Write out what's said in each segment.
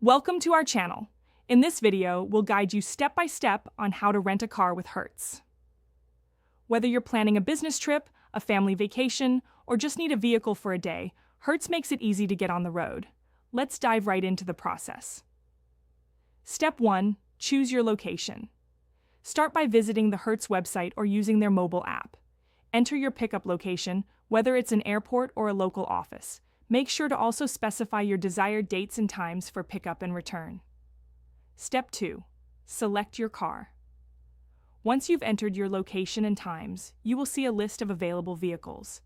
Welcome to our channel. In this video, we'll guide you step by step on how to rent a car with Hertz. Whether you're planning a business trip, a family vacation, or just need a vehicle for a day, Hertz makes it easy to get on the road. Let's dive right into the process. Step 1. Choose your location. Start by visiting the Hertz website or using their mobile app. Enter your pickup location, whether it's an airport or a local office. Make sure to also specify your desired dates and times for pickup and return. Step 2. Select your car. Once you've entered your location and times, you will see a list of available vehicles.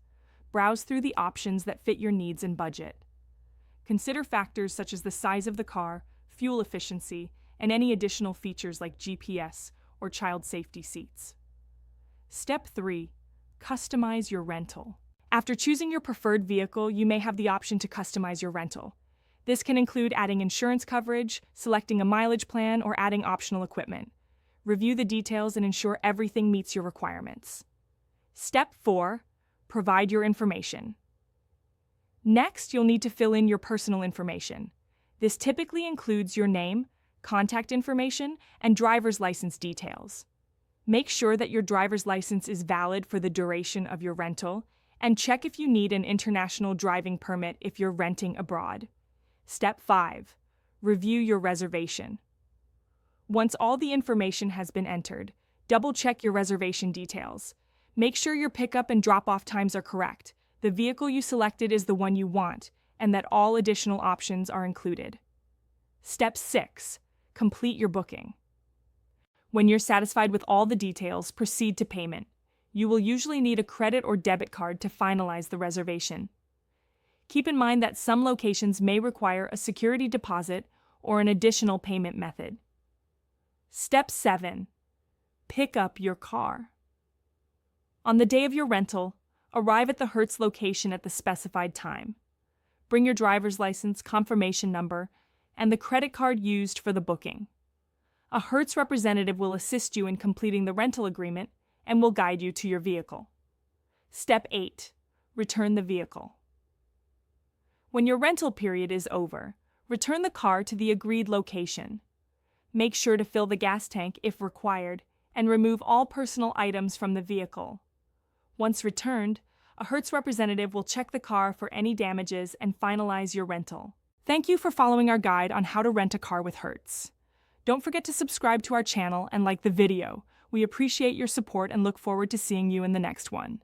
Browse through the options that fit your needs and budget. Consider factors such as the size of the car, fuel efficiency, and any additional features like GPS or child safety seats. Step 3. Customize your rental. After choosing your preferred vehicle, you may have the option to customize your rental. This can include adding insurance coverage, selecting a mileage plan, or adding optional equipment. Review the details and ensure everything meets your requirements. Step 4. Provide your information. Next, you'll need to fill in your personal information. This typically includes your name, contact information, and driver's license details. Make sure that your driver's license is valid for the duration of your rental, and check if you need an international driving permit if you're renting abroad. Step 5. Review your reservation. Once all the information has been entered, double-check your reservation details. Make sure your pickup and drop-off times are correct, the vehicle you selected is the one you want, and that all additional options are included. Step 6. Complete your booking. When you're satisfied with all the details, proceed to payment. You will usually need a credit or debit card to finalize the reservation. Keep in mind that some locations may require a security deposit or an additional payment method. Step 7. Pick up your car. On the day of your rental, arrive at the Hertz location at the specified time. Bring your driver's license, confirmation number, and the credit card used for the booking. A Hertz representative will assist you in completing the rental agreement and will guide you to your vehicle. Step 8. Return the vehicle. When your rental period is over, return the car to the agreed location. Make sure to fill the gas tank if required and remove all personal items from the vehicle. Once returned, a Hertz representative will check the car for any damages and finalize your rental. Thank you for following our guide on how to rent a car with Hertz. Don't forget to subscribe to our channel and like the video. We appreciate your support and look forward to seeing you in the next one.